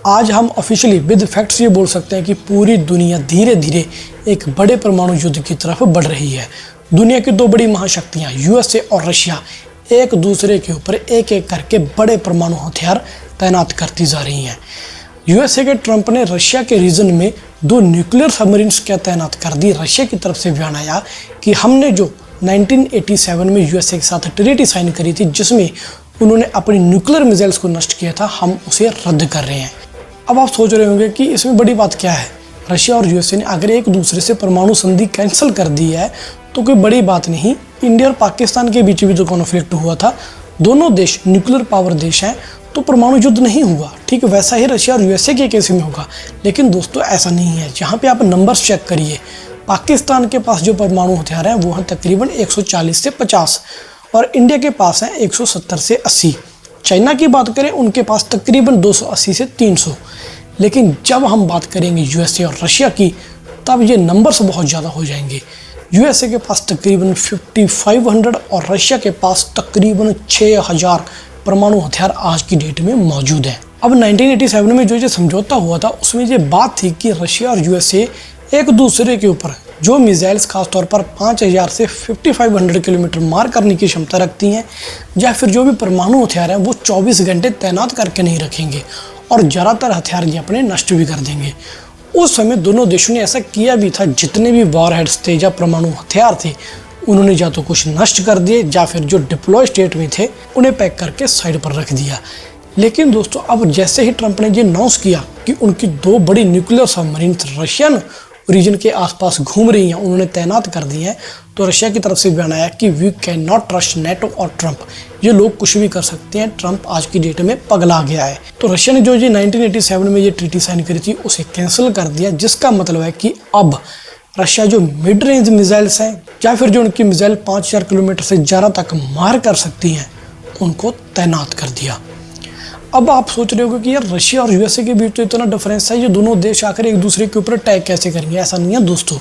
आज हम officially with facts ये बोल सकते हैं कि पूरी दुनिया धीरे धीरे एक बड़े परमाणु युद्ध की तरफ बढ़ रही है। दुनिया की दो बड़ी महाशक्तियां यूएसए और रशिया एक दूसरे के ऊपर एक एक करके बड़े परमाणु हथियार तैनात करती जा रही हैं। यूएसए के ट्रंप ने रशिया के रीजन में 2 न्यूक्लियर सबमरीन्स क्या तैनात कर दी। रशिया की तरफ से बयान आया कि हमने जो 1987 में यूएसए के साथ ट्रीटी साइन करी थी, जिसमें उन्होंने अपनी न्यूक्लियर मिसाइल्स को नष्ट किया था, हम उसे रद्द कर रहे हैं। अब आप सोच रहे होंगे कि इसमें बड़ी बात क्या है। रशिया और यूएसए ने अगर एक दूसरे से परमाणु संधि कैंसिल कर दी है तो कोई बड़ी बात नहीं। इंडिया और पाकिस्तान के बीच भी जो कॉन्फ्लिक्ट हुआ था, दोनों देश न्यूक्लियर पावर देश हैं, तो परमाणु युद्ध नहीं हुआ। ठीक वैसा ही रशिया और यूएसए के केस में होगा। लेकिन दोस्तों ऐसा नहीं है। जहाँ पे आप नंबर्स चेक करिए, पाकिस्तान के पास जो परमाणु हथियार हैं वो हैं तकरीबन 140 से 50 और इंडिया के पास हैं 170 से 80। चाइना की बात करें, उनके पास तकरीबन 280 से 300। लेकिन जब हम बात करेंगे यूएसए और रशिया की, तब ये नंबर्स बहुत ज़्यादा हो जाएंगे। यूएसए के पास तकरीबन 5500 और रशिया के पास तकरीबन 6000 परमाणु हथियार आज की डेट में मौजूद हैं। अब 1987 में जो समझौता हुआ था, उसमें ये बात थी कि रशिया और यूएसए एक दूसरे के ऊपर जो मिसाइल्स खासतौर पर 5000 से 5500 किलोमीटर मार करने की क्षमता रखती हैं, या फिर जो भी परमाणु हथियार हैं वो 24 घंटे तैनात करके नहीं रखेंगे और ज़्यादातर हथियार ये अपने नष्ट भी कर देंगे। उस समय दोनों देशों ने ऐसा किया भी था। जितने भी वॉर हेड्स थे या परमाणु हथियार थे, उन्होंने या तो कुछ नष्ट कर दिए या फिर जो डिप्लॉय स्टेट में थे उन्हें पैक करके साइड पर रख दिया। लेकिन दोस्तों अब जैसे ही ट्रंप ने ये अनाउंस किया कि उनकी 2 बड़ी न्यूक्लियर सबमरीन रशियन रीजन के आसपास घूम रही हैं, उन्होंने तैनात कर दी हैं, तो रशिया की तरफ से बयान आया कि we can not trust NATO और ट्रंप। ये लोग कुछ भी कर सकते हैं, ट्रंप आज की डेट में पगला गया है। तो रशिया ने जो 1987 में ये ट्रीटी साइन करी थी उसे कैंसिल कर दिया, जिसका मतलब है कि अब रशिया जो मिड रेंज मिसाइल्स हैं या फिर जो उनकी मिसाइल 5000 किलोमीटर से ज़्यादा तक मार कर सकती हैं, उनको तैनात कर दिया। अब आप सोच रहे होगे कि यार रशिया और यूएसए के बीच तो इतना डिफरेंस है, ये दोनों देश आकर एक दूसरे के ऊपर अटैक कैसे करेंगे। ऐसा नहीं है दोस्तों।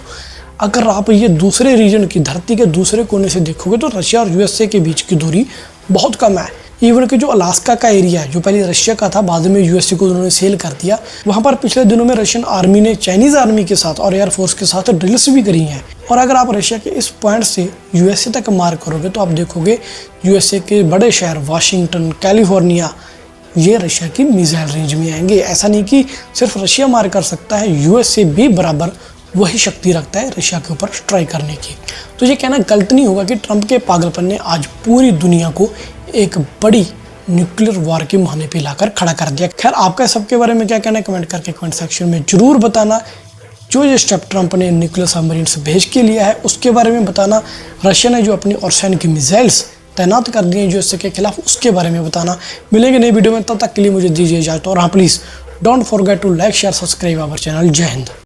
अगर आप ये दूसरे रीजन की धरती के दूसरे कोने से देखोगे तो रशिया और यूएसए के बीच की दूरी बहुत कम है। इवन कि जो अलास्का का एरिया है, जो पहले रशिया का था, बाद में यूएसए को उन्होंने सेल कर दिया, वहाँ पर पिछले दिनों में रशियन आर्मी ने चाइनीज़ आर्मी के साथ और एयरफोर्स के साथ ड्रिल्स भी करी हैं। और अगर आप रशिया के इस पॉइंट से यूएसए तक मार करोगे तो आप देखोगे यूएसए के बड़े शहर वाशिंगटन, कैलिफोर्निया, ये रशिया की मिसाइल रेंज में आएंगे। ऐसा नहीं कि सिर्फ रशिया मार कर सकता है, यूएसए भी बराबर वही शक्ति रखता है रशिया के ऊपर स्ट्राइक करने की। तो ये कहना गलत नहीं होगा कि ट्रंप के पागलपन ने आज पूरी दुनिया को एक बड़ी न्यूक्लियर वॉर के मुहाने पे लाकर खड़ा कर दिया। खैर, आपका सबके बारे में क्या कहना है कमेंट करके कमेंट सेक्शन में जरूर बताना। जो ये स्टेप ट्रंप ने न्यूक्लियर सबमरीन्स भेज के लिया है उसके बारे में बताना। रशिया ने जो अपनी ऑर्सैन की मिसाइल्स तैनात कर दिए यूएसए के खिलाफ, उसके बारे में बताना। मिलेंगे नई वीडियो में, तब तक के लिए मुझे दीजिए इजाजत। और हाँ, please don't forget to like share subscribe our channel. जय हिंद।